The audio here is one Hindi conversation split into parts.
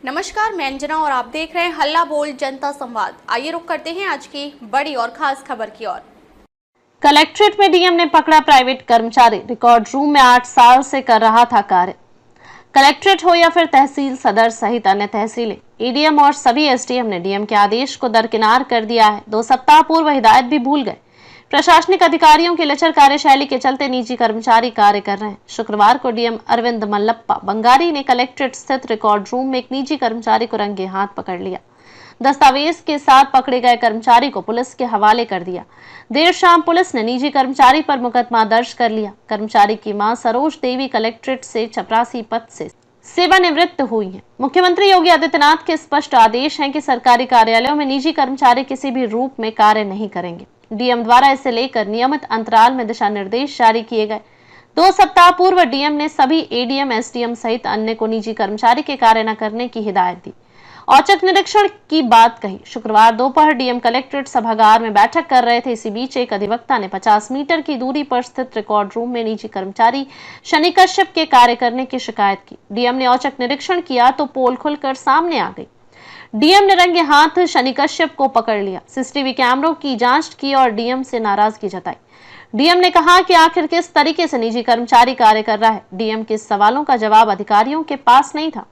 नमस्कार, मैं अंजना और आप देख रहे हैं हल्ला बोल जनता संवाद। आइए रुक करते हैं आज की बड़ी और खास खबर की ओर। कलेक्ट्रेट में डीएम ने पकड़ा प्राइवेट कर्मचारी, रिकॉर्ड रूम में 8 साल से कर रहा था कार्य। कलेक्ट्रेट हो या फिर तहसील सदर सहित अन्य तहसीलें, एडीएम और सभी एसडीएम ने डीएम के आदेश को दरकिनार कर दिया है। 2 सप्ताह पूर्व हिदायत भी भूल गए। प्रशासनिक अधिकारियों की लचर कार्यशैली के चलते निजी कर्मचारी कार्य कर रहे हैं। शुक्रवार को डीएम अरविंद मल्लप्पा बंगारी ने कलेक्ट्रेट स्थित रिकॉर्ड रूम में एक निजी कर्मचारी को रंगे हाथ पकड़ लिया। दस्तावेज के साथ पकड़े गए कर्मचारी को पुलिस के हवाले कर दिया। देर शाम पुलिस ने निजी कर्मचारी पर मुकदमा दर्ज कर लिया। कर्मचारी की मां सरोज देवी कलेक्ट्रेट से चपरासी पद से सेवानिवृत्त हुई हैं। मुख्यमंत्री योगी आदित्यनाथ के स्पष्ट आदेश हैं कि सरकारी कार्यालयों में निजी कर्मचारी किसी भी रूप में कार्य नहीं करेंगे। डीएम द्वारा इसे लेकर नियमित अंतराल में दिशा निर्देश जारी किए गए। 2 सप्ताह पूर्व डीएम ने सभी एडीएम, एसडीएम सहित अन्य को निजी कर्मचारी के कार्य न करने की हिदायत दी। औचक निरीक्षण की बात कही। शुक्रवार दोपहर डीएम कलेक्ट्रेट सभागार में बैठक कर रहे थे। इसी बीच एक अधिवक्ता ने 50 मीटर की दूरी पर स्थित रिकॉर्ड रूम में निजी कर्मचारी शनि कश्यप के कार्य करने की शिकायत की। डीएम ने औचक निरीक्षण किया तो पोल खुलकर सामने आ गई। डीएम ने रंगे हाथ शनि कश्यप को पकड़ लिया, सीसीटीवी कैमरों की जांच की और डीएम से नाराजगी जताई। डीएम ने कहा कि आखिर किस तरीके से निजी कर्मचारी कार्य कर रहा है। डीएम के सवालों का जवाब अधिकारियों के पास नहीं था।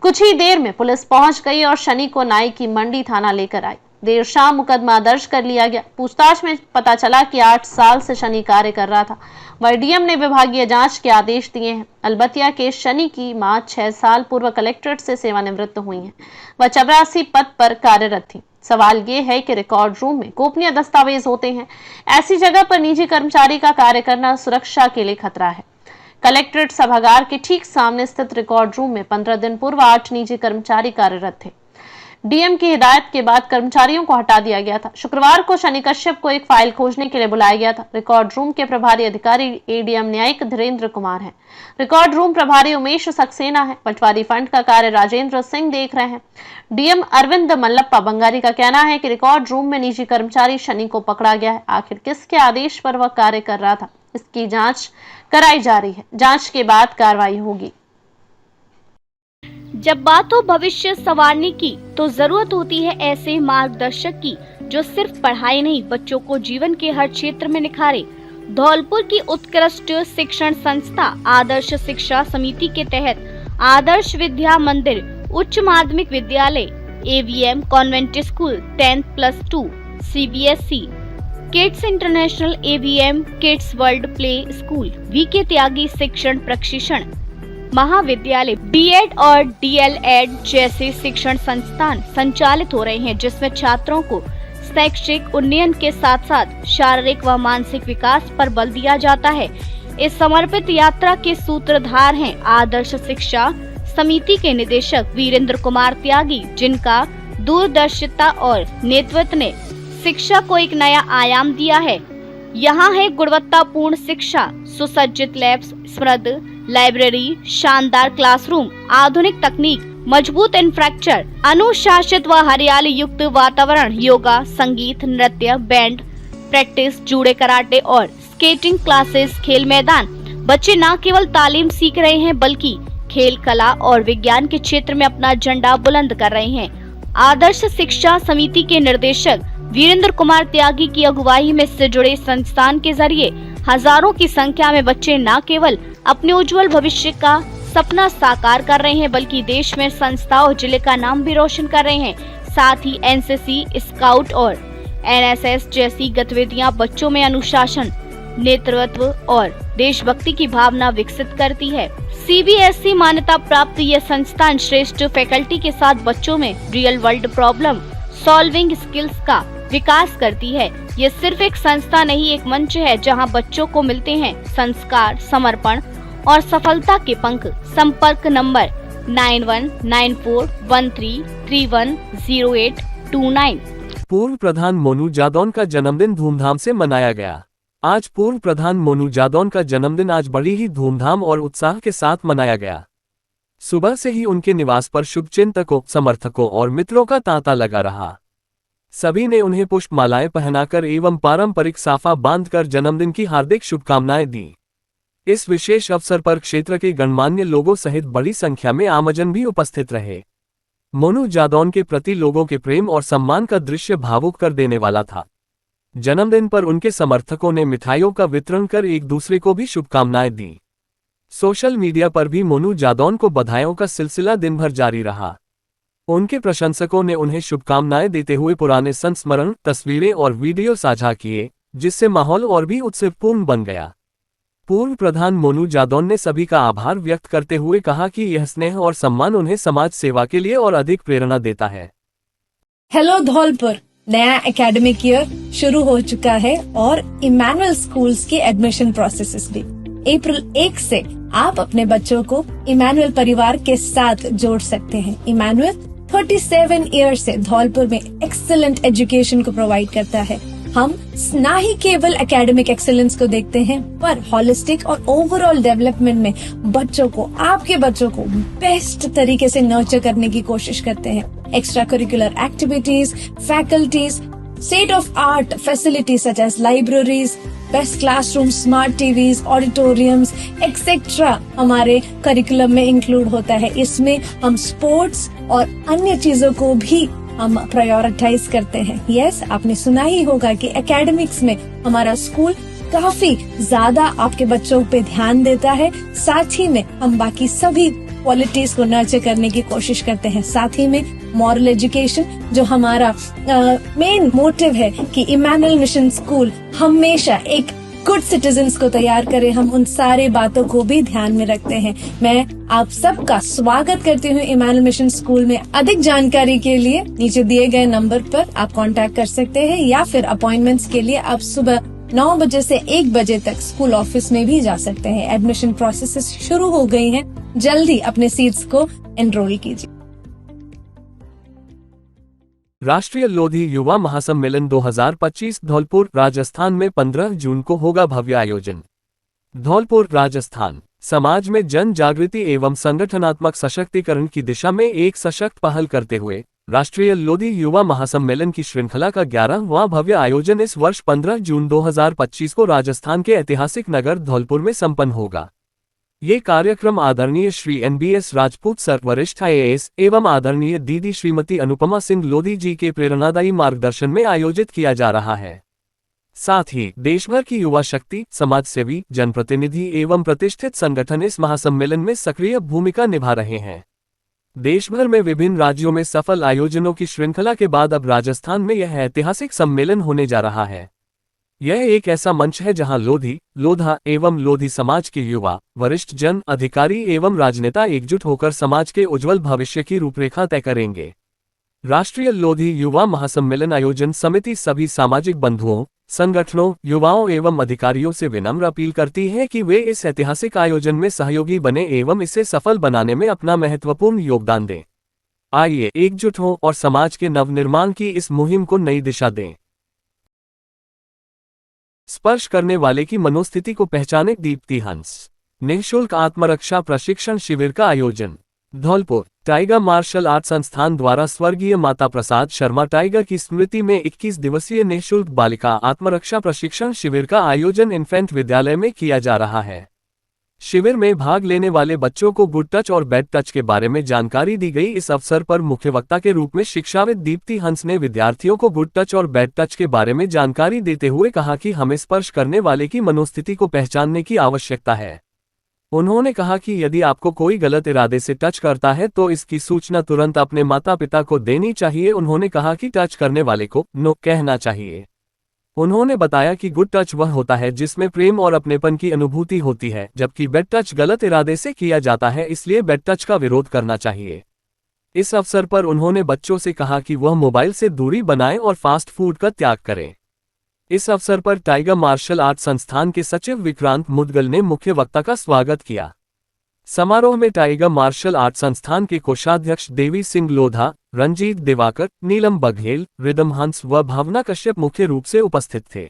कुछ ही देर में पुलिस पहुंच गई और शनि को नाई की मंडी थाना लेकर आई। देर शाम मुकदमा दर्ज कर लिया गया। पूछताछ में पता चला कि 8 साल से शनि कार्य कर रहा था। वह डीएम ने विभागीय जांच के आदेश दिए हैं। अलबतिया के शनि की मां 6 साल पूर्व कलेक्ट्रेट से सेवानिवृत्त हुई हैं। वह चपरासी पद पर कार्यरत थी। सवाल ये है कि रिकॉर्ड रूम में गोपनीय दस्तावेज होते हैं। ऐसी जगह पर निजी कर्मचारी का कार्य करना सुरक्षा के लिए खतरा है। कलेक्ट्रेट सभागार के ठीक सामने स्थित रिकॉर्ड रूम में 15 दिन पूर्व 8 निजी कर्मचारी कार्यरत थे। डीएम की हिदायत के बाद कर्मचारियों को हटा दिया गया था। शुक्रवार को शनि कश्यप को एक फाइल खोजने के लिए बुलाया गया था। रिकॉर्ड रूम के प्रभारी अधिकारी एडीएम न्यायिक धीरेन्द्र कुमार हैं। रिकॉर्ड रूम प्रभारी उमेश सक्सेना है। पटवारी फंड का कार्य राजेंद्र सिंह देख रहे हैं। डीएम अरविंद मल्लप्पा बंगारी का कहना है कि रिकॉर्ड रूम में निजी कर्मचारी शनि को पकड़ा गया है। आखिर किसके आदेश पर वह कार्य कर रहा था, इसकी जांच कराई जा रही है। जांच के बाद कार्रवाई होगी। जब बात हो भविष्य संवारने की तो जरूरत होती है ऐसे मार्गदर्शक की जो सिर्फ पढ़ाई नहीं, बच्चों को जीवन के हर क्षेत्र में निखारे। धौलपुर की उत्कृष्ट शिक्षण संस्था आदर्श शिक्षा समिति के तहत आदर्श विद्या मंदिर उच्च माध्यमिक विद्यालय, AVM convent school 10+2, CBSE kids international, AVM kids world play school, VK Tyagi शिक्षण प्रशिक्षण महाविद्यालय, बीएड और डीएलएड जैसे शिक्षण संस्थान संचालित हो रहे हैं, जिसमें छात्रों को शैक्षिक उन्नयन के साथ साथ शारीरिक व मानसिक विकास पर बल दिया जाता है। इस समर्पित यात्रा के सूत्रधार हैं आदर्श शिक्षा समिति के निदेशक वीरेंद्र कुमार त्यागी, जिनका दूरदर्शिता और नेतृत्व ने शिक्षा को एक नया आयाम दिया है। यहाँ है गुणवत्तापूर्ण शिक्षा, सुसज्जित लैब्स, समृद्ध लाइब्रेरी, शानदार क्लासरूम, आधुनिक तकनीक, मजबूत इंफ्रास्ट्रक्चर, अनुशासित व हरियाली युक्त वातावरण, योगा, संगीत, नृत्य, बैंड प्रैक्टिस, जूडो, कराटे और स्केटिंग क्लासेस, खेल मैदान। बच्चे न केवल तालीम सीख रहे हैं बल्कि खेल, कला और विज्ञान के क्षेत्र में अपना झंडा बुलंद कर रहे हैं। आदर्श शिक्षा समिति के निर्देशक वीरेंद्र कुमार त्यागी की अगुवाई में इससे जुड़े संस्थान के जरिए हजारों की संख्या में बच्चे न केवल अपने उज्जवल भविष्य का सपना साकार कर रहे हैं बल्कि देश में संस्था और जिले का नाम भी रोशन कर रहे हैं। साथ ही एनसीसी, स्काउट और एनएसएस जैसी गतिविधियां बच्चों में अनुशासन, नेतृत्व और देशभक्ति की भावना विकसित करती है। सीबीएसई मान्यता प्राप्त यह संस्थान श्रेष्ठ फैकल्टी के साथ बच्चों में real world problem solving skills का विकास करती है। ये सिर्फ एक संस्था नहीं, एक मंच है जहां बच्चों को मिलते हैं संस्कार, समर्पण और सफलता के पंख। संपर्क नंबर 919413310829। पूर्व प्रधान मोनू जादौन का जन्मदिन धूमधाम से मनाया गया। आज पूर्व प्रधान मोनू जादौन का जन्मदिन आज बड़ी ही धूमधाम और उत्साह के साथ मनाया गया। सुबह से ही उनके निवास पर शुभचिंतकों, समर्थकों और मित्रों का तांता लगा रहा। सभी ने उन्हें पुष्पमालाएं पहनाकर एवं पारंपरिक साफा बांधकर जन्मदिन की हार्दिक शुभकामनाएं दी। इस विशेष अवसर पर क्षेत्र के गणमान्य लोगों सहित बड़ी संख्या में आमजन भी उपस्थित रहे। मोनू जादौन के प्रति लोगों के प्रेम और सम्मान का दृश्य भावुक कर देने वाला था। जन्मदिन पर उनके समर्थकों ने मिठाइयों का वितरण कर एक दूसरे को भी शुभकामनाएं दी। सोशल मीडिया पर भी मोनू जादौन को बधाइयों का सिलसिला दिन भर जारी रहा। उनके प्रशंसकों ने उन्हें शुभकामनाएं देते हुए पुराने संस्मरण, तस्वीरें और वीडियो साझा किए, जिससे माहौल और भी उत्साहपूर्ण बन गया। पूर्व प्रधान मोनू जादौन ने सभी का आभार व्यक्त करते हुए कहा कि यह स्नेह और सम्मान उन्हें समाज सेवा के लिए और अधिक प्रेरणा देता है। हेलो धौलपुर, नया एकेडमिक ईयर शुरू हो चुका है और इमैनुअल स्कूल्स के एडमिशन प्रोसेसेस भी। अप्रैल 1 से आप अपने बच्चों को इमैनुअल परिवार के साथ जोड़ सकते हैं। इमैनुअल 37 ईयर से धौलपुर में एक्सीलेंट एजुकेशन को प्रोवाइड करता है। हम न ही केवल एकेडमिक एक्सेलेंस को देखते हैं, पर हॉलिस्टिक और ओवरऑल डेवलपमेंट में आपके बच्चों को बेस्ट तरीके से नर्चर करने की कोशिश करते हैं। Extra curricular activities, faculties, state of art facilities such as libraries, best classroom, smart TVs, auditoriums etcetera हमारे करिकुलम में इंक्लूड होता है। इसमें हम स्पोर्ट्स और अन्य चीजों को भी हम प्रायोरिटाइज करते हैं। यस, आपने सुना ही होगा कि एकेडमिक्स में हमारा स्कूल काफी ज्यादा आपके बच्चों पे ध्यान देता है। साथ ही में हम बाकी सभी क्वालिटीज को नर्चर करने की कोशिश करते हैं। साथ ही में मॉरल एजुकेशन, जो हमारा मेन मोटिव है कि इमैनुअल मिशन स्कूल हमेशा एक गुड सिटीजन्स को तैयार करे, हम उन सारे बातों को भी ध्यान में रखते हैं। मैं आप सबका स्वागत करती हूँ इमैनुअल मिशन स्कूल में। अधिक जानकारी के लिए नीचे दिए गए नंबर पर आप कांटेक्ट कर सकते हैं, या फिर अपॉइंटमेंट्स के लिए आप सुबह 9 बजे से 1 बजे तक स्कूल ऑफिस में भी जा सकते हैं। एडमिशन प्रोसेस शुरू हो गई हैं, जल्दी अपने सीट्स को एनरोल कीजिए। राष्ट्रीय लोधी युवा महासम्मेलन 2025 धौलपुर राजस्थान में 15 जून को होगा भव्य आयोजन। धौलपुर राजस्थान समाज में जन जागृति एवं संगठनात्मक सशक्तिकरण की दिशा में एक सशक्त पहल करते हुए राष्ट्रीय लोधी युवा महासम्मेलन की श्रृंखला का 11वां भव्य आयोजन इस वर्ष 15 जून 2025 को राजस्थान के ऐतिहासिक नगर धौलपुर में संपन्न होगा। ये कार्यक्रम आदरणीय श्री NBS राजपूत सर, वरिष्ठ IAS एवं आदरणीय दीदी श्रीमती अनुपमा सिंह लोधी जी के प्रेरणादायी मार्गदर्शन में आयोजित किया जा रहा है। साथ ही देश भर की युवा शक्ति, समाजसेवी, जनप्रतिनिधि एवं प्रतिष्ठित संगठन इस महासम्मेलन में सक्रिय भूमिका निभा रहे हैं। देश भर में विभिन्न राज्यों में सफल आयोजनों की श्रृंखला के बाद अब राजस्थान में यह ऐतिहासिक सम्मेलन होने जा रहा है। यह एक ऐसा मंच है जहां लोधी, लोधा एवं लोधी समाज के युवा, वरिष्ठ जन, अधिकारी एवं राजनेता एकजुट होकर समाज के उज्जवल भविष्य की रूपरेखा तय करेंगे। राष्ट्रीय लोधी युवा महासम्मेलन आयोजन समिति सभी सामाजिक बंधुओं, संगठनों, युवाओं एवं अधिकारियों से विनम्र अपील करती है कि वे इस ऐतिहासिक आयोजन में सहयोगी बने एवं इसे सफल बनाने में अपना महत्वपूर्ण योगदान दें। आइए एकजुट हों और समाज के नवनिर्माण की इस मुहिम को नई दिशा दें। स्पर्श करने वाले की मनोस्थिति को पहचाने दीप्ति हंस। निःशुल्क आत्मरक्षा प्रशिक्षण शिविर का आयोजन। धौलपुर टाइगर मार्शल आर्ट संस्थान द्वारा स्वर्गीय माता प्रसाद शर्मा टाइगर की स्मृति में 21 दिवसीय निःशुल्क बालिका आत्मरक्षा प्रशिक्षण शिविर का आयोजन इन्फेंट विद्यालय में किया जा रहा है। शिविर में भाग लेने वाले बच्चों को गुड टच और बैड टच के बारे में जानकारी दी गई। इस अवसर पर मुख्य वक्ता के रूप में शिक्षाविद दीप्ति हंस ने विद्यार्थियों को गुड टच और बैड टच के बारे में जानकारी देते हुए कहा कि हमें स्पर्श करने वाले की मनोस्थिति को पहचानने की आवश्यकता है। उन्होंने कहा कि यदि आपको कोई गलत इरादे से टच करता है तो इसकी सूचना तुरंत अपने माता पिता को देनी चाहिए। उन्होंने कहा कि टच करने वाले को नो कहना चाहिए। उन्होंने बताया कि गुड टच वह होता है जिसमें प्रेम और अपनेपन की अनुभूति होती है, जबकि बैड टच गलत इरादे से किया जाता है, इसलिए बैड टच का विरोध करना चाहिए। इस अवसर पर उन्होंने बच्चों से कहा कि वह मोबाइल से दूरी बनाएं और फास्ट फूड का त्याग करें। इस अवसर पर टाइगर मार्शल आर्ट संस्थान के सचिव विक्रांत मुदगल ने मुख्य वक्ता का स्वागत किया। समारोह में टाइगर मार्शल आर्ट संस्थान के कोषाध्यक्ष देवी सिंह लोधा, रंजीत दिवाकर, नीलम बघेल, रिदम हंस व भावना कश्यप मुख्य रूप से उपस्थित थे।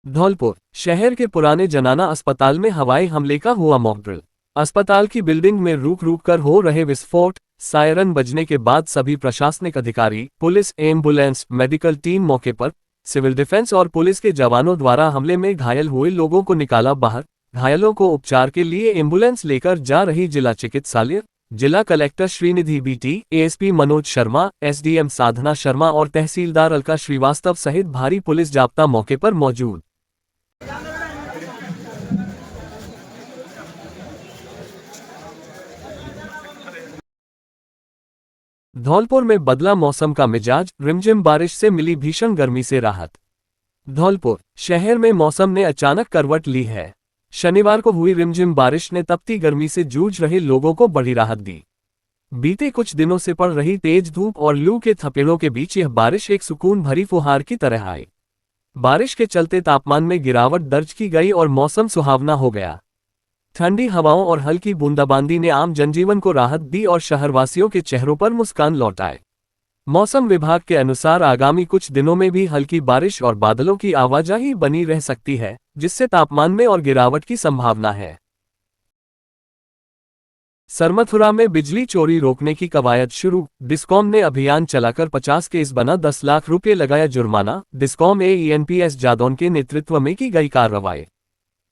धौलपुर शहर के पुराने जनाना अस्पताल में हवाई हमले का हुआ मॉक ड्रिल। अस्पताल की बिल्डिंग में रुक रुक कर हो रहे विस्फोट, सायरन बजने के बाद सभी प्रशासनिक अधिकारी, पुलिस, एम्बुलेंस, मेडिकल टीम मौके पर, सिविल डिफेंस और पुलिस के जवानों द्वारा हमले में घायल हुए लोगों को निकाला बाहर। घायलों को उपचार के लिए एम्बुलेंस लेकर जा रही जिला चिकित्सालय जिला collector Shrinidhi BT, ASP Manoj Sharma, SDM Sadhana Sharma और तहसीलदार अलका श्रीवास्तव सहित भारी पुलिस जाब्ता मौके पर मौजूद। धौलपुर में बदला मौसम का मिजाज, रिमझिम बारिश से मिली भीषण गर्मी से राहत। धौलपुर शहर में मौसम ने अचानक करवट ली है। शनिवार को हुई रिमझिम बारिश ने तपती गर्मी से जूझ रहे लोगों को बड़ी राहत दी। बीते कुछ दिनों से पड़ रही तेज धूप और लू के थपेड़ों के बीच यह बारिश एक सुकून भरी फुहार की तरह आई। बारिश के चलते तापमान में गिरावट दर्ज की गई और मौसम सुहावना हो गया। ठंडी हवाओं और हल्की बूंदाबांदी ने आम जनजीवन को राहत दी और शहरवासियों के चेहरों पर मुस्कान लौटाए। मौसम विभाग के अनुसार आगामी कुछ दिनों में भी हल्की बारिश और बादलों की आवाजाही बनी रह सकती है, जिससे तापमान में और गिरावट की संभावना है। सरमथुरा में बिजली चोरी रोकने की कवायद शुरू, डिस्कॉम ने अभियान चलाकर 50 केस बना 10 लाख रुपये लगाया जुर्माना। डिस्कॉम एएनपीएस जादौन के नेतृत्व में की गई कार्रवाई।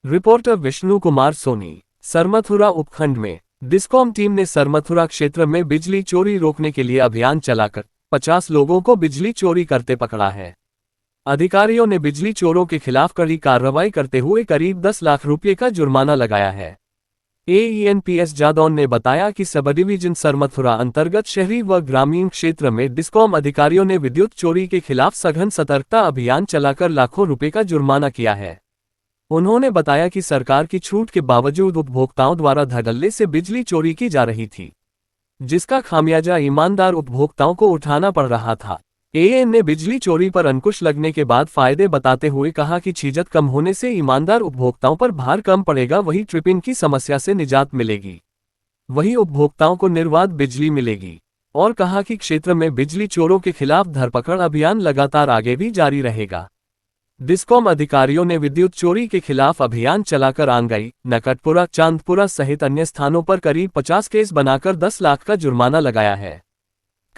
रिपोर्टर विष्णु कुमार सोनी। सरमथुरा उपखंड में डिस्कॉम टीम ने सरमथुरा क्षेत्र में बिजली चोरी रोकने के लिए अभियान चलाकर 50 लोगों को बिजली चोरी करते पकड़ा है। अधिकारियों ने बिजली चोरों के खिलाफ कड़ी कार्रवाई करते हुए करीब 10 लाख रुपये का जुर्माना लगाया है। एएनपीएस जादौन ने बताया कि सब डिवीजन सरमथुरा अंतर्गत शहरी व ग्रामीण क्षेत्र में डिस्कॉम अधिकारियों ने विद्युत चोरी के खिलाफ सघन सतर्कता अभियान चलाकर लाखों रुपये का जुर्माना किया है। उन्होंने बताया कि सरकार की छूट के बावजूद उपभोक्ताओं द्वारा धड़ल्ले से बिजली चोरी की जा रही थी, जिसका खामियाजा ईमानदार उपभोक्ताओं को उठाना पड़ रहा था। एएन ने बिजली चोरी पर अंकुश लगने के बाद फायदे बताते हुए कहा कि छीजत कम होने से ईमानदार उपभोक्ताओं पर भार कम पड़ेगा, वही ट्रिपिंग की समस्या से निजात मिलेगी, वही उपभोक्ताओं को निर्बाध बिजली मिलेगी, और कहा कि क्षेत्र में बिजली चोरों के खिलाफ धरपकड़ अभियान लगातार आगे भी जारी रहेगा। डिस्कॉम अधिकारियों ने विद्युत चोरी के खिलाफ अभियान चलाकर आंगई, नकटपुरा, चांदपुरा सहित अन्य स्थानों पर करीब 50 केस बनाकर 10 लाख का जुर्माना लगाया है।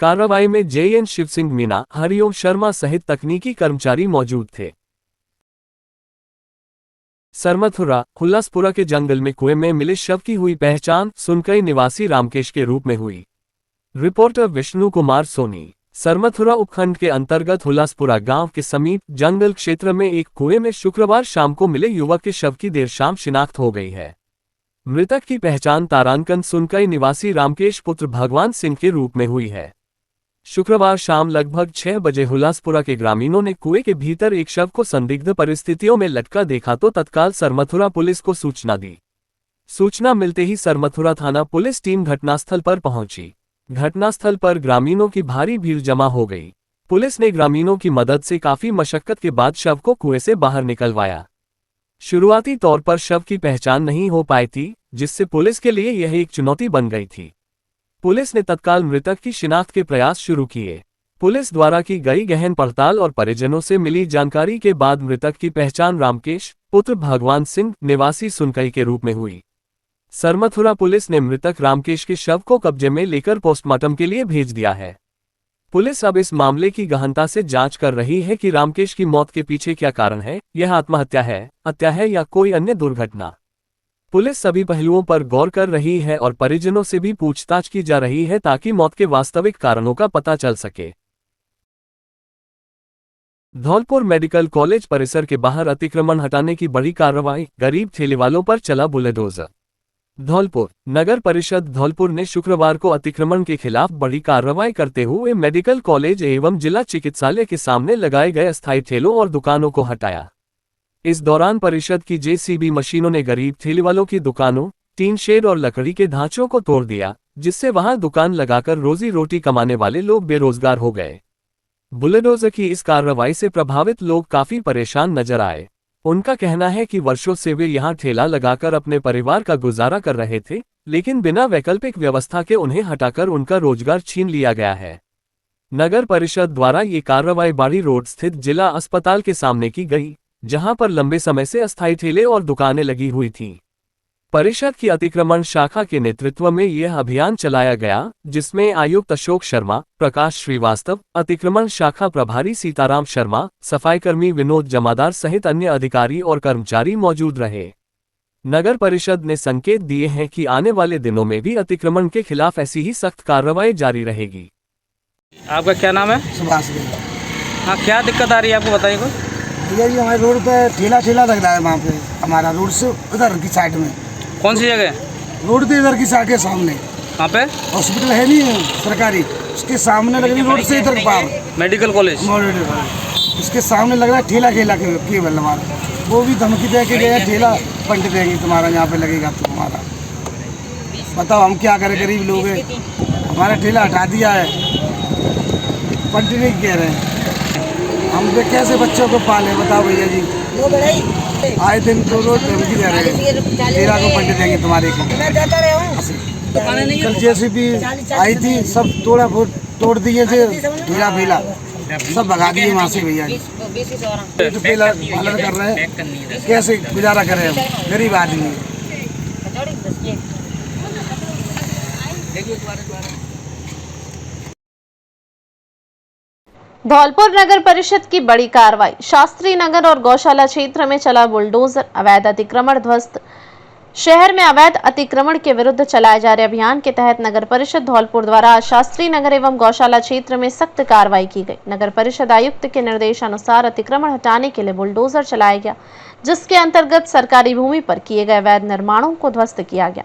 कार्रवाई में जेएन शिव सिंह मीना, हरिओम शर्मा सहित तकनीकी कर्मचारी मौजूद थे। सरमथुरा हुल्लासपुरा के जंगल में कुएं में मिले शव की हुई पहचान, सुनकई निवासी रामकेश के रूप में हुई। रिपोर्टर विष्णु कुमार सोनी। सरमथुरा उपखंड के अंतर्गत हुल्लासपुरा गांव के समीप जंगल क्षेत्र में एक कुएं में शुक्रवार शाम को मिले युवक के शव की देर शाम शिनाख्त हो गई है। मृतक की पहचान तारानकन सुनकई निवासी रामकेश पुत्र भगवान सिंह के रूप में हुई है। शुक्रवार शाम लगभग 6 बजे हुल्लासपुरा के ग्रामीणों ने कुएं के भीतर एक शव को संदिग्ध परिस्थितियों में लटका देखा तो तत्काल सरमथुरा पुलिस को सूचना दी। सूचना मिलते ही सरमथुरा थाना पुलिस टीम घटनास्थल पर पहुंची। घटनास्थल पर ग्रामीणों की भारी भीड़ जमा हो गई। पुलिस ने ग्रामीणों की मदद से काफी मशक्कत के बाद शव को कुएं से बाहर निकलवाया। शुरुआती तौर पर शव की पहचान नहीं हो पाई थी, जिससे पुलिस के लिए यह एक चुनौती बन गई थी। पुलिस ने तत्काल मृतक की शिनाख्त के प्रयास शुरू किए। पुलिस द्वारा की गई गहन पड़ताल और परिजनों से मिली जानकारी के बाद मृतक की पहचान रामकेश पुत्र भगवान सिंह निवासी सुनकई के रूप में हुई। सरमथुरा पुलिस ने मृतक रामकेश के शव को कब्जे में लेकर पोस्टमार्टम के लिए भेज दिया है। पुलिस अब इस मामले की गहनता से जांच कर रही है कि रामकेश की मौत के पीछे क्या कारण है, यह आत्महत्या है, हत्या है या कोई अन्य दुर्घटना। पुलिस सभी पहलुओं पर गौर कर रही है और परिजनों से भी पूछताछ की जा रही है ताकि मौत के वास्तविक कारणों का पता चल सके। धौलपुर मेडिकल कॉलेज परिसर के बाहर अतिक्रमण हटाने की बड़ी कार्रवाई, गरीब ठेलेवालों पर चला बुलडोजर। धौलपुर नगर परिषद धौलपुर ने शुक्रवार को अतिक्रमण के खिलाफ बड़ी कार्रवाई करते हुए मेडिकल कॉलेज एवं जिला चिकित्सालय के सामने लगाए गए अस्थायी ठेलों और दुकानों को हटाया। इस दौरान परिषद की जेसीबी मशीनों ने गरीब ठेलेवालों की दुकानों, टीन शेड और लकड़ी के ढांचों को तोड़ दिया, जिससे वहां दुकान लगाकर रोजी रोटी कमाने वाले लोग बेरोजगार हो गए। बुलडोजर की इस कार्रवाई से प्रभावित लोग काफी परेशान नजर आए। उनका कहना है कि वर्षों से वे यहां ठेला लगाकर अपने परिवार का गुजारा कर रहे थे, लेकिन बिना वैकल्पिक व्यवस्था के उन्हें हटाकर उनका रोजगार छीन लिया गया है। नगर परिषद द्वारा ये कार्रवाई बाड़ी रोड स्थित जिला अस्पताल के सामने की गई, जहां पर लंबे समय से अस्थायी ठेले और दुकानें लगी हुई थीं। परिषद की अतिक्रमण शाखा के नेतृत्व में यह अभियान चलाया गया, जिसमें आयुक्त अशोक शर्मा, प्रकाश श्रीवास्तव, अतिक्रमण शाखा प्रभारी सीताराम शर्मा, सफाईकर्मी विनोद जमादार सहित अन्य अधिकारी और कर्मचारी मौजूद रहे। नगर परिषद ने संकेत दिए हैं कि आने वाले दिनों में भी अतिक्रमण के खिलाफ ऐसी ही सख्त कार्रवाई जारी रहेगी। आपका क्या नाम है? सुभाष भैया। हाँ, क्या दिक्कत आ रही है आपको, बताइए कुछ। भैया जी हमारे रोड पे ठेला लग रहा है, वहाँ पे हमारा रोड से उधर की साइड में। कौन सी जगह? रोड के इधर की साइड के सामने। कहाँ पे? हॉस्पिटल है नहीं सरकारी, उसके सामने लग रही रोड से इधर पार मेडिकल कॉलेज। उसके सामने लग रहा है ठेला केवल हमारा। वो भी धमकी दे के गया, ठेला पंट देंगे तुम्हारा, यहाँ पे लगेगा तुम्हारा। बताओ हम क्या करें, गरीब लोग हैं। हमारा ठेला हटा दिया है, पंट नहीं कह रहे हैं। हम पे कैसे बच्चों को पाले, बताओ भैया जी। आए दिन तो रोज धमकी दे रहे हैं, ठेला को पंट देंगे तुम्हारे को। कल जेसीबी आई थी, सब तोड़ दिए थे, ठेला फेला सब भगा दिए वहाँ से भैया जी। ठेला पालन कर रहे हैं, कैसे गुजारा करें हम, गरीब आदमी। धौलपुर नगर परिषद की बड़ी कार्रवाई। शास्त्री नगर और गौशाला क्षेत्र में चला बुलडोजर, अवैध अतिक्रमण ध्वस्त। शहर में अवैध अतिक्रमण के विरुद्ध चलाए जा रहे अभियान के तहत नगर परिषद धौलपुर द्वारा आज शास्त्री नगर एवं गौशाला क्षेत्र में सख्त कार्रवाई की गई। नगर परिषद आयुक्त के निर्देशानुसार अतिक्रमण हटाने के लिए बुलडोजर चलाया गया, जिसके अंतर्गत सरकारी भूमि पर किए गए अवैध निर्माणों को ध्वस्त किया गया।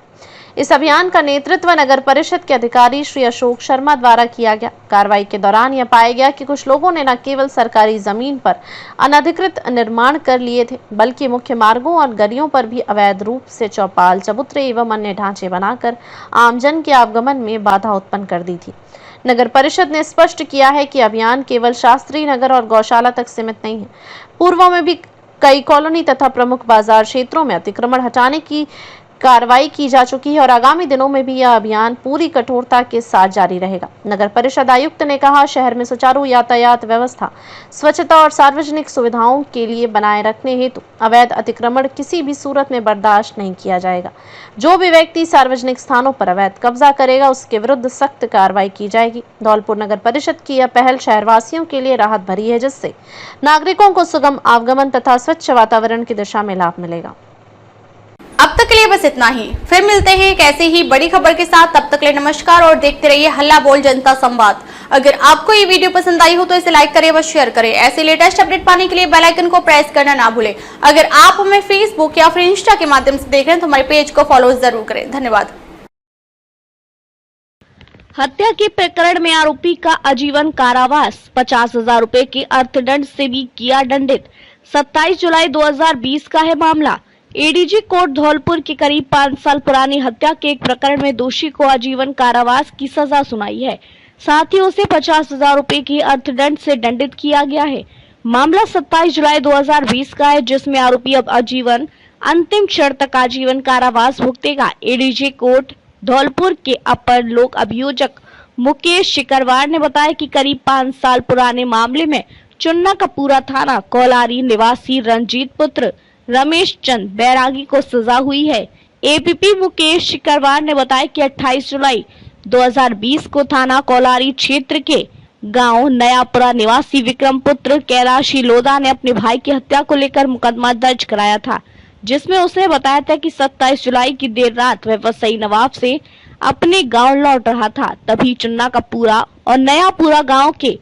इस अभियान का नेतृत्व नगर परिषद के अधिकारी श्री अशोक शर्मा द्वारा किया गया। कार्रवाई के दौरान यह पाया गया कि कुछ लोगों ने न केवल सरकारी जमीन पर अनधिकृत निर्माण कर लिए थे, बल्कि मुख्य मार्गों और गलियों पर भी अवैध रूप से चौपाल, चबूतरे एवं अन्य ढांचे बनाकर आमजन के आवागमन में बाधा उत्पन्न कर दी थी। नगर परिषद ने स्पष्ट किया है कि अभियान केवल शास्त्री नगर और गौशाला तक सीमित नहीं है। पूर्व में भी कई कॉलोनी तथा प्रमुख बाजार क्षेत्रों में अतिक्रमण हटाने की कार्रवाई की जा चुकी है और आगामी दिनों में भी यह अभियान पूरी कठोरता के साथ जारी रहेगा। नगर परिषद आयुक्त ने कहा, शहर में सुचारू यातायात व्यवस्था, स्वच्छता और सार्वजनिक सुविधाओं के लिए बनाए रखने हेतु अवैध अतिक्रमण किसी भी सूरत में बर्दाश्त नहीं किया जाएगा। जो भी व्यक्ति सार्वजनिक स्थानों पर अवैध कब्जा करेगा, उसके विरुद्ध सख्त कार्रवाई की जाएगी। धौलपुर नगर परिषद की यह पहल शहरवासियों के लिए राहत भरी है, जिससे नागरिकों को सुगम आवागमन तथा स्वच्छ वातावरण की दिशा में लाभ मिलेगा। अब तक के लिए बस इतना ही। फिर मिलते हैं एक ऐसी ही बड़ी खबर के साथ। तब तक के लिए नमस्कार और देखते रहिए हल्ला बोल जनता संवाद। अगर आपको ये वीडियो पसंद आई हो तो इसे लाइक करें व शेयर करें। ऐसे लेटेस्ट अपडेट पाने के लिए बेल आइकन को प्रेस करना ना भूलें। अगर आप हमें फेसबुक या फिर इंस्टा के माध्यम से देख रहे हैं तो हमारे पेज को फॉलो जरूर करें। धन्यवाद। हत्या के प्रकरण में आरोपी का आजीवन कारावास, 50,000 रुपए के अर्थदंड से भी किया दंडित। 27 जुलाई 2020 का है मामला। एडीजी कोर्ट धौलपुर के करीब 5 साल पुरानी हत्या के एक प्रकरण में दोषी को आजीवन कारावास की सजा सुनाई है। साथ ही उसे 50,000 रुपए के अर्थदंड से दंडित किया गया है। मामला 27 जुलाई 2020 का है, जिसमें आरोपी अब आजीवन अंतिम क्षण तक आजीवन कारावास भुगतेगा। एडीजी कोर्ट धौलपुर के अपर लोक अभियोजक मुकेश शिकरवार ने बताया कि करीब 5 साल पुराने मामले में चुन्ना का पूरा थाना कोलारी निवासी रंजीत पुत्र रमेश चंद बैरागी को सजा हुई है। एपीपी मुकेश शिकरवार ने बताया कि 28 जुलाई 2020 को थाना कोलारी क्षेत्र के गांव नयापुरा निवासी विक्रम पुत्र कैलाशी लोधा ने अपने भाई की हत्या को लेकर मुकदमा दर्ज कराया था, जिसमें उसने बताया था कि 27 जुलाई की देर रात वह वसई नवाब से अपने गांव लौट रहा था। तभी चुन्ना का पूरा और नयापुरा गांव के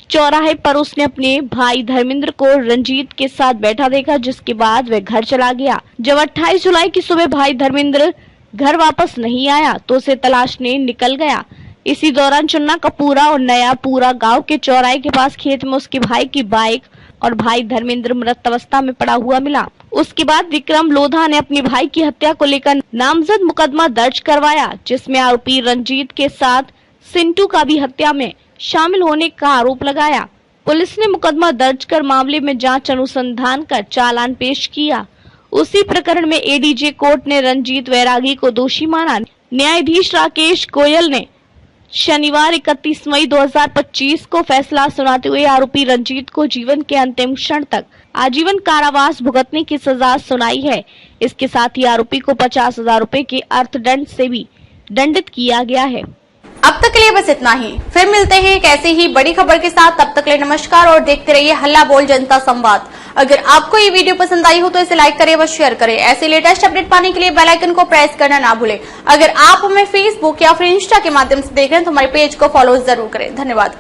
चौराहे पर उसने अपने भाई धर्मेंद्र को रंजीत के साथ बैठा देखा, जिसके बाद वह घर चला गया। जब 28 जुलाई की सुबह भाई धर्मेंद्र घर वापस नहीं आया तो उसे तलाशने निकल गया। इसी दौरान चुन्ना का पूरा और नयापुरा गांव के चौराहे के पास खेत में उसके भाई की बाइक और भाई धर्मेंद्र मृत अवस्था में पड़ा हुआ मिला। उसके बाद विक्रम लोधा ने अपने भाई की हत्या को लेकर नामजद मुकदमा दर्ज करवाया, जिसमें आरोपी रंजीत के साथ सिंटू का भी हत्या में शामिल होने का आरोप लगाया। पुलिस ने मुकदमा दर्ज कर मामले में जांच अनुसंधान कर चालान पेश किया। उसी प्रकरण में एडीजे कोर्ट ने रंजीत बैरागी को दोषी माना। न्यायाधीश राकेश गोयल ने शनिवार 31 मई 2025 को फैसला सुनाते हुए आरोपी रंजीत को जीवन के अंतिम क्षण तक आजीवन कारावास भुगतने की सजा सुनाई है। इसके साथ ही आरोपी को 50,000 रुपए के अर्थदंड से भी दंडित किया गया है। अब तक के लिए बस इतना ही। फिर मिलते हैं एक ऐसी ही बड़ी खबर के साथ। तब तक के लिए नमस्कार और देखते रहिए हल्ला बोल जनता संवाद। अगर आपको ये वीडियो पसंद आई हो तो इसे लाइक करें व शेयर करें। ऐसे लेटेस्ट अपडेट पाने के लिए बेल आइकन को प्रेस करना ना भूलें। अगर आप हमें फेसबुक या फिर इंस्टा के माध्यम से देख रहे हैं तो हमारे पेज को फॉलो जरूर करें। धन्यवाद।